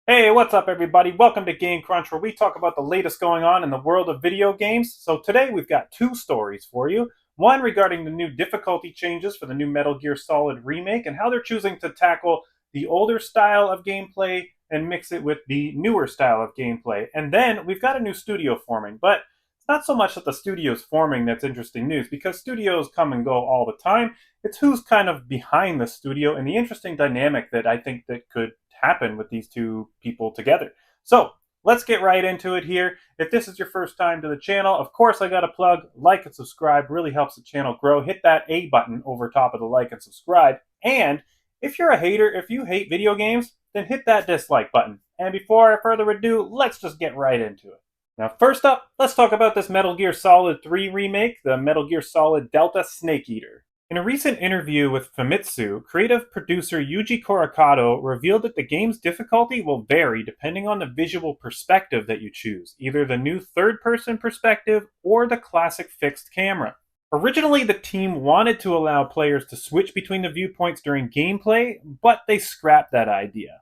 Hey, what's up, everybody? Welcome to Game Crunch, where we talk about the latest going on in the world of video games. So today we've got two stories for you. One regarding the new difficulty changes for the new Metal Gear Solid remake and how they're choosing to tackle the older style of gameplay and mix it with the newer style of gameplay. And then we've got a new studio forming, but it's not so much that the studio's forming that's interesting news, because studios come and go all the time. It's who's kind of behind the studio and the interesting dynamic that I think that could happen with these two people together. So let's get right into it here. If this is your first time to the channel, of course I got to plug like and subscribe. Really helps the channel grow. Hit that A button over top of the like and subscribe. And if you're a hater, if you hate video games, then hit that dislike button. And before further ado, let's just get right into it. Now, first up, let's talk about this Metal Gear Solid 3 remake, the Metal Gear Solid Delta Snake Eater. In a recent interview with Famitsu, creative producer Yuji Korakado revealed that the game's difficulty will vary depending on the visual perspective that you choose, either the new third-person perspective or the classic fixed camera. Originally, the team wanted to allow players to switch between the viewpoints during gameplay, but they scrapped that idea.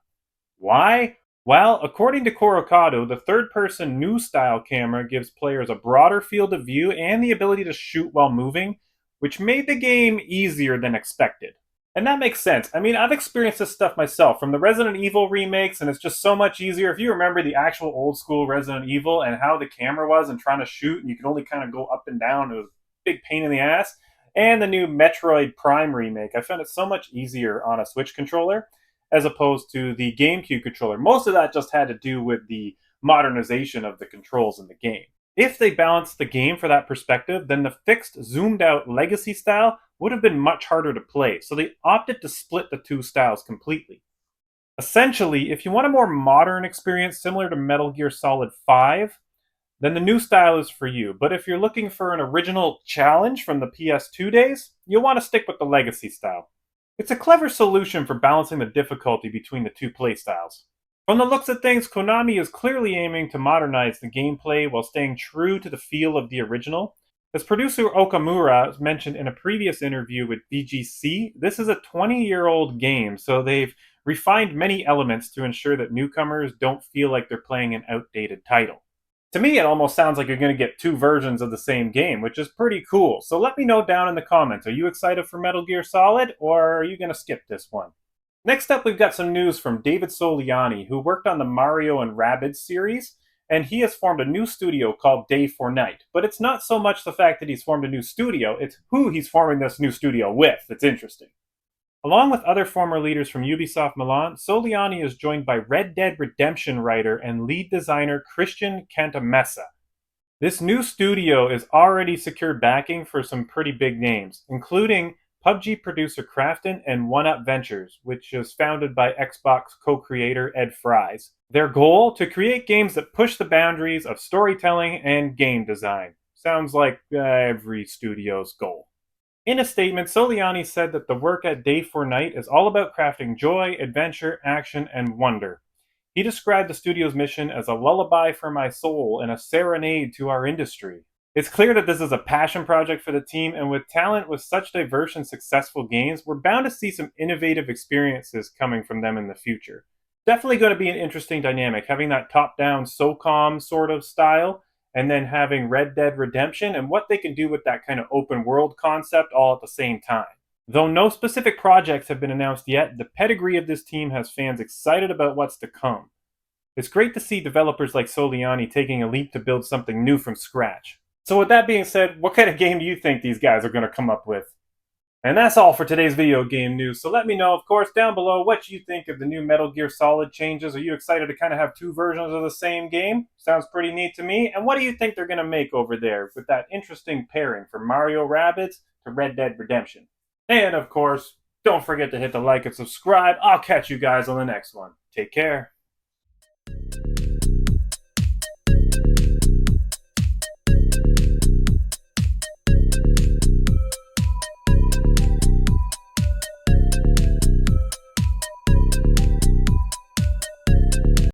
Why? Well, according to Korakado, the third-person new-style camera gives players a broader field of view and the ability to shoot while moving, which made the game easier than expected. And that makes sense. I mean, I've experienced this stuff myself from the Resident Evil remakes, and it's just so much easier. If you remember the actual old school Resident Evil and how the camera was and trying to shoot, and you could only kind of go up and down, it was a big pain in the ass. And the new Metroid Prime remake, I found it so much easier on a Switch controller as opposed to the GameCube controller. Most of that just had to do with the modernization of the controls in the game. If they balanced the game for that perspective, then the fixed, zoomed out legacy style would have been much harder to play, so they opted to split the two styles completely. Essentially, if you want a more modern experience similar to Metal Gear Solid 5, then the new style is for you. But if you're looking for an original challenge from the PS2 days, you'll want to stick with the legacy style. It's a clever solution for balancing the difficulty between the two playstyles. From the looks of things, Konami is clearly aiming to modernize the gameplay while staying true to the feel of the original. As producer Okamura mentioned in a previous interview with VGC, this is a 20-year-old game, so they've refined many elements to ensure that newcomers don't feel like they're playing an outdated title. To me, it almost sounds like you're going to get two versions of the same game, which is pretty cool. So let me know down in the comments, are you excited for Metal Gear Solid, or are you going to skip this one? Next up, we've got some news from David Soliani, who worked on the Mario and Rabbids series, and he has formed a new studio called Day for Night. But it's not so much the fact that he's formed a new studio, it's who he's forming this new studio with that's interesting. Along with other former leaders from Ubisoft Milan, Soliani is joined by Red Dead Redemption writer and lead designer Christian Cantamessa. This new studio is already secured backing for some pretty big names, including PUBG producer Krafton and One Up Ventures, which is founded by Xbox co-creator Ed Fries. Their goal? To create games that push the boundaries of storytelling and game design. Sounds like every studio's goal. In a statement, Soliani said that the work at Day for Night is all about crafting joy, adventure, action, and wonder. He described the studio's mission as a lullaby for my soul and a serenade to our industry. It's clear that this is a passion project for the team, and with talent with such diverse and successful games, we're bound to see some innovative experiences coming from them in the future. Definitely going to be an interesting dynamic, having that top-down SOCOM sort of style, and then having Red Dead Redemption, and what they can do with that kind of open world concept all at the same time. Though no specific projects have been announced yet, the pedigree of this team has fans excited about what's to come. It's great to see developers like Soliani taking a leap to build something new from scratch. So with that being said, what kind of game do you think these guys are going to come up with? And that's all for today's video game news. So let me know, of course, down below what you think of the new Metal Gear Solid changes. Are you excited to kind of have two versions of the same game? Sounds pretty neat to me. And what do you think they're going to make over there with that interesting pairing from Mario Rabbids to Red Dead Redemption? And of course, don't forget to hit the like and subscribe. I'll catch you guys on the next one. Take care.